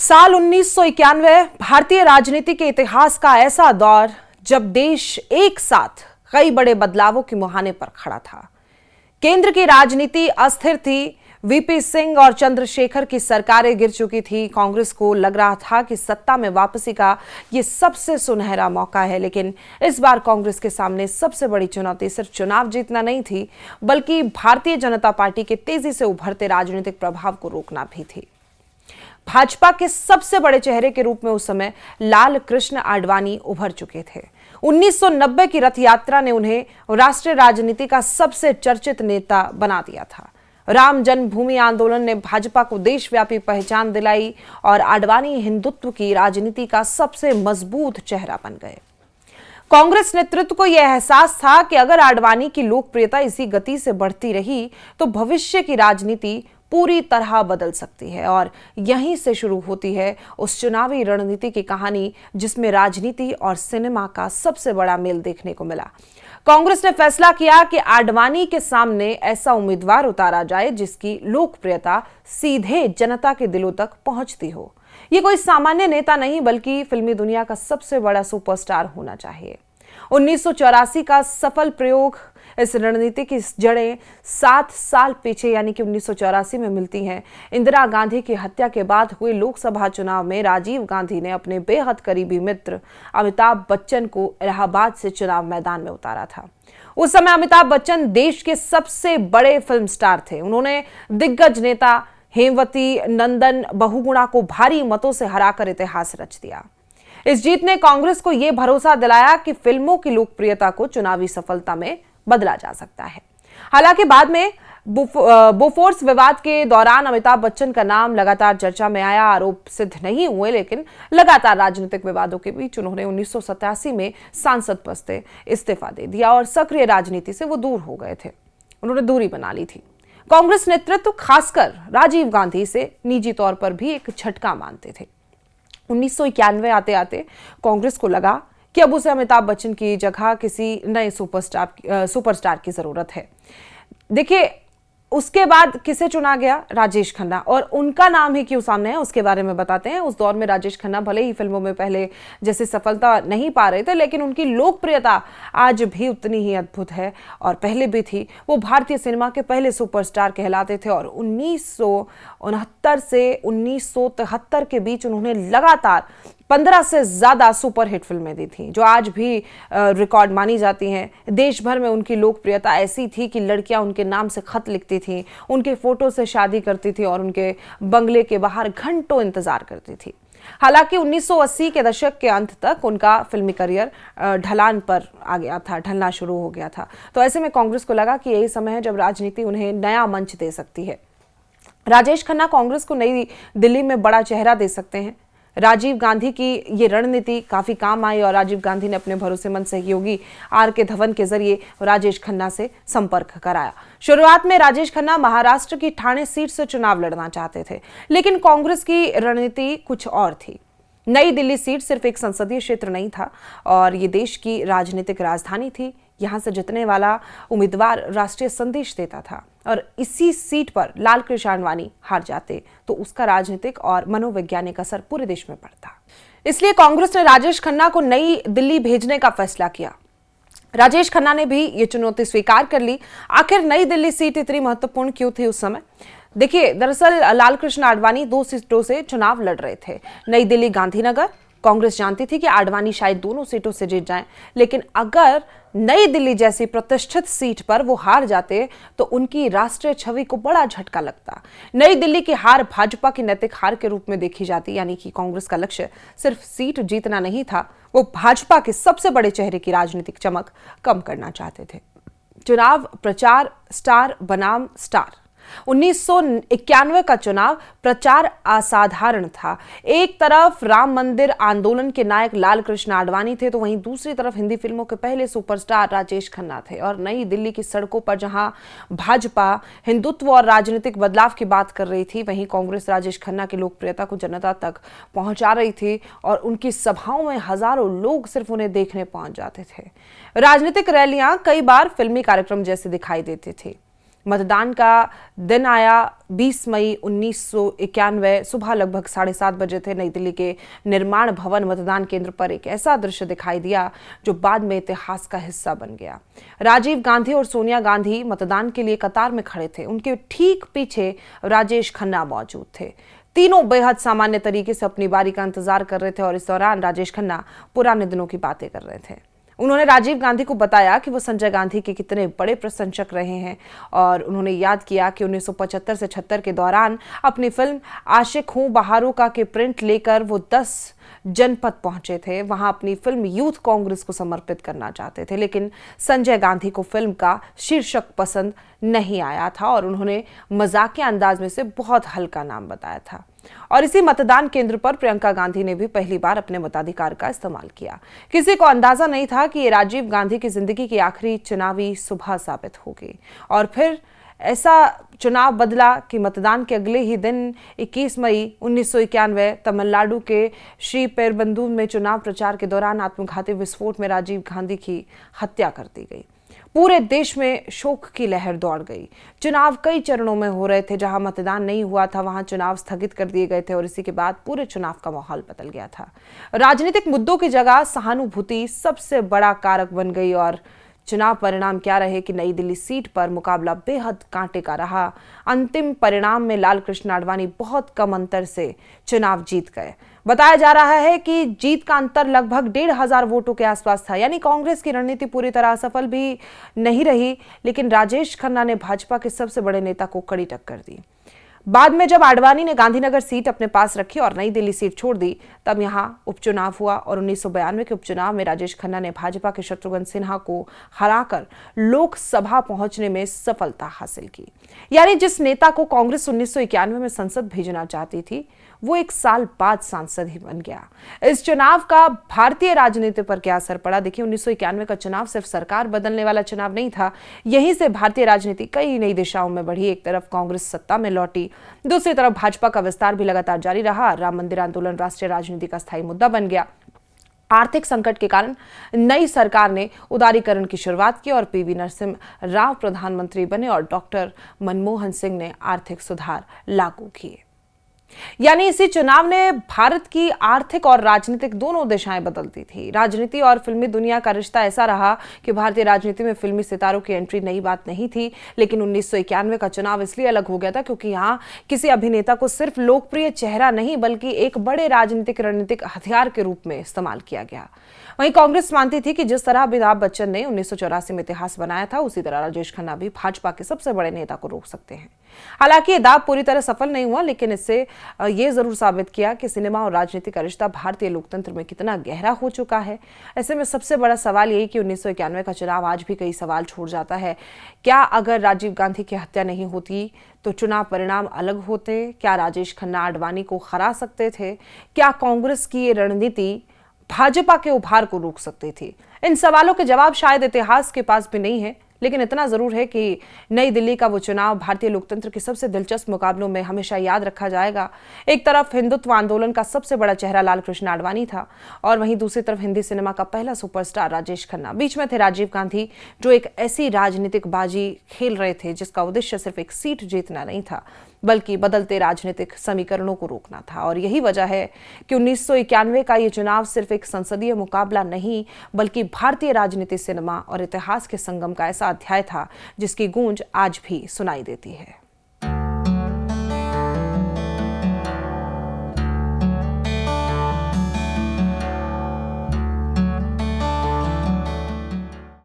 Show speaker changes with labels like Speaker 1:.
Speaker 1: साल 1991 भारतीय राजनीति के इतिहास का ऐसा दौर जब देश एक साथ कई बड़े बदलावों के मुहाने पर खड़ा था। केंद्र की राजनीति अस्थिर थी। वीपी सिंह और चंद्रशेखर की सरकारें गिर चुकी थी। कांग्रेस को लग रहा था कि सत्ता में वापसी का ये सबसे सुनहरा मौका है, लेकिन इस बार कांग्रेस के सामने सबसे बड़ी चुनौती सिर्फ चुनाव जीतना नहीं थी, बल्कि भारतीय जनता पार्टी के तेजी से उभरते राजनीतिक प्रभाव को रोकना भी थी। भाजपा के सबसे बड़े चेहरे के रूप में उस समय लाल कृष्ण आडवाणी उभर चुके थे। 1990 की रथ यात्रा ने उन्हें राष्ट्रीय राजनीति का सबसे चर्चित नेता बना दिया था। राम जन्मभूमि आंदोलन ने भाजपा को देशव्यापी पहचान दिलाई और आडवाणी हिंदुत्व की राजनीति का सबसे मजबूत चेहरा बन गए। कांग्रेस नेतृत्व को यह एहसास था कि अगर आडवाणी की लोकप्रियता इसी गति से बढ़ती रही तो भविष्य की राजनीति पूरी तरह बदल सकती है। और यहीं से शुरू होती है उस चुनावी रणनीति की कहानी जिसमें राजनीति और सिनेमा का सबसे बड़ा मेल देखने को मिला। कांग्रेस ने फैसला किया कि आडवाणी के सामने ऐसा उम्मीदवार उतारा जाए जिसकी लोकप्रियता सीधे जनता के दिलों तक पहुंचती हो। ये कोई सामान्य नेता नहीं, बल्कि फिल्मी दुनिया का सबसे बड़ा सुपरस्टार होना चाहिए। 1984 का सफल प्रयोग। इस रणनीति की जड़ें 7 साल पीछे यानी कि 1984 में मिलती हैं। इंदिरा गांधी की हत्या के बाद हुए लोकसभा चुनाव में राजीव गांधी ने अपने बेहद करीबी मित्र अमिताभ बच्चन को इलाहाबाद से चुनाव मैदान में उतारा था। उस समय अमिताभ बच्चन देश के सबसे बड़े फिल्म स्टार थे। उन्होंने दिग्गज नेता हेमवती नंदन बहुगुणा को भारी मतों से हराकर इतिहास रच दिया। इस जीत ने कांग्रेस को यह भरोसा दिलाया कि फिल्मों की लोकप्रियता को चुनावी सफलता में बदला जा सकता है। हालांकि बाद में बोफोर्स विवाद के दौरान अमिताभ बच्चन का नाम लगातार चर्चा में आया। आरोप सिद्ध नहीं हुए, लेकिन लगातार राजनीतिक विवादों के बीच उन्होंने 1987 में सांसद पद से इस्तीफा दे दिया और सक्रिय राजनीति से वो दूर हो गए थे। उन्होंने दूरी बना ली थी। कांग्रेस नेतृत्व खासकर राजीव गांधी से निजी तौर पर भी एक झटका मानते थे। 1991 आते आते कांग्रेस को लगा कि अब उसे अमिताभ बच्चन की जगह किसी नए सुपरस्टार की जरूरत है। देखिए, उसके बाद किसे चुना गया? राजेश खन्ना। और उनका नाम ही क्यों सामने है उसके बारे में बताते हैं। उस दौर में राजेश खन्ना भले ही फिल्मों में पहले जैसे सफलता नहीं पा रहे थे, लेकिन उनकी लोकप्रियता आज भी उतनी ही अद्भुत है और पहले भी थी। वो भारतीय सिनेमा के पहले सुपरस्टार कहलाते थे और 1969 से 1973 के बीच उन्होंने लगातार 15 से ज्यादा सुपरहिट फिल्में दी थी, जो आज भी रिकॉर्ड मानी जाती हैं। देश भर में उनकी लोकप्रियता ऐसी थी कि लड़कियां उनके नाम से खत लिखती थी, उनके फोटो से शादी करती थी और उनके बंगले के बाहर घंटों इंतजार करती थी। हालांकि 1980 के दशक के अंत तक उनका फिल्मी करियर ढलान पर आ गया था, ढलना शुरू हो गया था। तो ऐसे में कांग्रेस को लगा कि यही समय है जब राजनीति उन्हें नया मंच दे सकती है। राजेश खन्ना कांग्रेस को नई दिल्ली में बड़ा चेहरा दे सकते हैं। राजीव गांधी की ये रणनीति काफी काम आई और राजीव गांधी ने अपने भरोसेमंद सहयोगी आर.के. धवन के जरिए राजेश खन्ना से संपर्क कराया। शुरुआत में राजेश खन्ना महाराष्ट्र की ठाणे सीट से चुनाव लड़ना चाहते थे, लेकिन कांग्रेस की रणनीति कुछ और थी। नई दिल्ली सीट सिर्फ एक संसदीय क्षेत्र नहीं था और ये देश की राजनीतिक राजधानी थी। यहां से जीतने वाला उम्मीदवार राष्ट्रीय संदेश देता था और इसी सीट पर लाल कृष्ण आडवाणी हार जाते तो उसका राजनीतिक और मनोवैज्ञानिक असर पूरे देश में पड़ता। इसलिए कांग्रेस ने राजेश खन्ना को नई दिल्ली भेजने का फैसला किया। राजेश खन्ना ने भी ये चुनौती स्वीकार कर ली। आखिर नई दिल्ली सीट इतनी महत्वपूर्ण क्यों थी उस समय? देखिए, दरअसल लाल कृष्ण आडवाणी 2 सीटों से चुनाव लड़ रहे थे, नई दिल्ली, गांधीनगर। कांग्रेस जानती थी कि आडवाणी शायद दोनों सीटों से जीत जाएं, लेकिन अगर नई दिल्ली जैसी प्रतिष्ठित सीट पर वो हार जाते तो उनकी राष्ट्रीय छवि को बड़ा झटका लगता। नई दिल्ली की हार भाजपा की नैतिक हार के रूप में देखी जाती, यानी कि कांग्रेस का लक्ष्य सिर्फ सीट जीतना नहीं था, वो भाजपा के सबसे बड़े चेहरे की राजनीतिक चमक कम करना चाहते थे। चुनाव प्रचार स्टार बनाम स्टार। 1991 का चुनाव प्रचार असाधारण था। एक तरफ राम मंदिर आंदोलन के नायक लाल कृष्ण आडवाणी थे, तो वहीं दूसरी तरफ हिंदी फिल्मों के पहले सुपरस्टार राजेश खन्ना थे। और नई दिल्ली की सड़कों पर जहां भाजपा हिंदुत्व और राजनीतिक बदलाव की बात कर रही थी, वहीं कांग्रेस राजेश खन्ना की लोकप्रियता को जनता तक पहुंचा रही थी और उनकी सभाओं में हजारों लोग सिर्फ उन्हें देखने पहुंच जाते थे। राजनीतिक रैलियां कई बार फिल्मी कार्यक्रम जैसे दिखाई देती थी। मतदान का दिन आया 20 मई 1991 सुबह लगभग 7:30 बजे थे। नई दिल्ली के निर्माण भवन मतदान केंद्र पर एक ऐसा दृश्य दिखाई दिया जो बाद में इतिहास का हिस्सा बन गया। राजीव गांधी और सोनिया गांधी मतदान के लिए कतार में खड़े थे। उनके ठीक पीछे राजेश खन्ना मौजूद थे। तीनों बेहद सामान्य तरीके से अपनी बारी का इंतजार कर रहे थे और इस दौरान राजेश खन्ना पुराने दिनों की बातें कर रहे थे। उन्होंने राजीव गांधी को बताया कि वो संजय गांधी के कितने बड़े प्रशंसक रहे हैं और उन्होंने याद किया कि 1975 से 76 के दौरान अपनी फिल्म आशिक हूं बहारों का के प्रिंट लेकर वो 10 जनपद पहुंचे थे। वहां अपनी फिल्म यूथ कांग्रेस को समर्पित करना चाहते थे, लेकिन संजय गांधी को फिल्म का शीर्षक पसंद नहीं आया था और उन्होंने मजाकिया अंदाज में से बहुत हल्का नाम बताया था। और इसी मतदान केंद्र पर प्रियंका गांधी ने भी पहली बार अपने मताधिकार का इस्तेमाल किया। किसी को अंदाजा नहीं था कि ये राजीव गांधी की जिंदगी की आखिरी चुनावी सुबह साबित होगी। और फिर ऐसा चुनाव बदला कि मतदान के अगले ही दिन 21 मई 1991 तमिलनाडु के श्री पेरुंबदूर में चुनाव प्रचार के दौरान आत्मघाती विस्फोट में राजीव गांधी की हत्या कर दी गई। पूरे देश में शोक की लहर दौड़ गई। चुनाव कई चरणों में हो रहे थे। जहां मतदान नहीं हुआ था वहां चुनाव स्थगित कर दिए गए थे और इसी के बाद पूरे चुनाव का माहौल बदल गया था। राजनीतिक मुद्दों की जगह सहानुभूति सबसे बड़ा कारक बन गई और चुनाव परिणाम क्या रहे कि नई दिल्ली सीट पर मुकाबला बेहद कांटे का रहा। अंतिम परिणाम में लालकृष्ण आडवाणी बहुत कम अंतर से चुनाव जीत गए। बताया जा रहा है कि जीत का अंतर लगभग 1,500 वोटों के आसपास था। यानी कांग्रेस की रणनीति पूरी तरह सफल भी नहीं रही, लेकिन राजेश खन्ना ने भाजपा के सबसे बड़े नेता को कड़ी टक्कर दी। बाद में जब आडवाणी ने गांधीनगर सीट अपने पास रखी और नई दिल्ली सीट छोड़ दी, तब यहां उपचुनाव हुआ और 1992 के उपचुनाव में राजेश खन्ना ने भाजपा के शत्रुघ्न सिन्हा को हराकर लोकसभा पहुंचने में सफलता हासिल की। यानी जिस नेता को कांग्रेस 1991 में संसद भेजना चाहती थी, वो 1 साल बाद सांसद ही बन गया। इस चुनाव का भारतीय राजनीति पर क्या असर पड़ा? देखिए, 1991 का चुनाव सिर्फ सरकार बदलने वाला चुनाव नहीं था। यहीं से भारतीय राजनीति कई नई दिशाओं में बढ़ी। एक तरफ कांग्रेस सत्ता में लौटी, दूसरी तरफ भाजपा का विस्तार भी लगातार जारी रहा। राम मंदिर आंदोलन राष्ट्रीय राजनीति का स्थायी मुद्दा बन गया। आर्थिक संकट के कारण नई सरकार ने उदारीकरण की शुरुआत की और पीवी नरसिम्हा राव प्रधानमंत्री बने और डॉक्टर मनमोहन सिंह ने आर्थिक सुधार लागू किए। यानी इसी चुनाव ने भारत की आर्थिक और राजनीतिक दोनों दिशाएं बदल दी थी। राजनीति और फिल्मी दुनिया का रिश्ता ऐसा रहा कि भारतीय राजनीति में फिल्मी सितारों की एंट्री नई बात नहीं थी, लेकिन 1991 का चुनाव इसलिए अलग हो गया था क्योंकि यहां किसी अभिनेता को सिर्फ लोकप्रिय चेहरा नहीं बल्कि एक बड़े रणनीतिक हथियार के रूप में इस्तेमाल किया गया। वहीं कांग्रेस मानती थी कि जिस तरह अमिताभ बच्चन ने 1984 में इतिहास बनाया था, उसी तरह राजेश खन्ना भी भाजपा के सबसे बड़े नेता को रोक सकते हैं। हालांकि ये दाव पूरी तरह सफल नहीं हुआ, लेकिन इससे ये जरूर साबित किया कि सिनेमा और राजनीति का रिश्ता भारतीय लोकतंत्र में कितना गहरा हो चुका है। ऐसे में सबसे बड़ा सवाल यही कि 1991 का चुनाव आज भी कई सवाल छोड़ जाता है। क्या अगर राजीव गांधी की हत्या नहीं होती तो चुनाव परिणाम अलग होते? क्या राजेश खन्ना आडवाणी को हरा सकते थे? क्या कांग्रेस की ये रणनीति भाजपा के उभार को रोक सकती थी? इन सवालों के जवाब शायद इतिहास के पास भी नहीं है, लेकिन इतना जरूर है कि नई दिल्ली का वो चुनाव भारतीय लोकतंत्र के सबसे दिलचस्प मुकाबलों में हमेशा याद रखा जाएगा। एक तरफ हिंदुत्व आंदोलन का सबसे बड़ा चेहरा लालकृष्ण आडवाणी था और वहीं दूसरी तरफ हिंदी सिनेमा का पहला सुपरस्टार राजेश खन्ना। बीच में थे राजीव गांधी, जो एक ऐसी राजनीतिक बाजी खेल रहे थे जिसका उद्देश्य सिर्फ एक सीट जीतना नहीं था बल्कि बदलते राजनीतिक समीकरणों को रोकना था। और यही वजह है कि 1991 का ये चुनाव सिर्फ एक संसदीय मुकाबला नहीं बल्कि भारतीय राजनीति, सिनेमा और इतिहास के संगम का ऐसा अध्याय था जिसकी गूंज आज भी सुनाई देती है।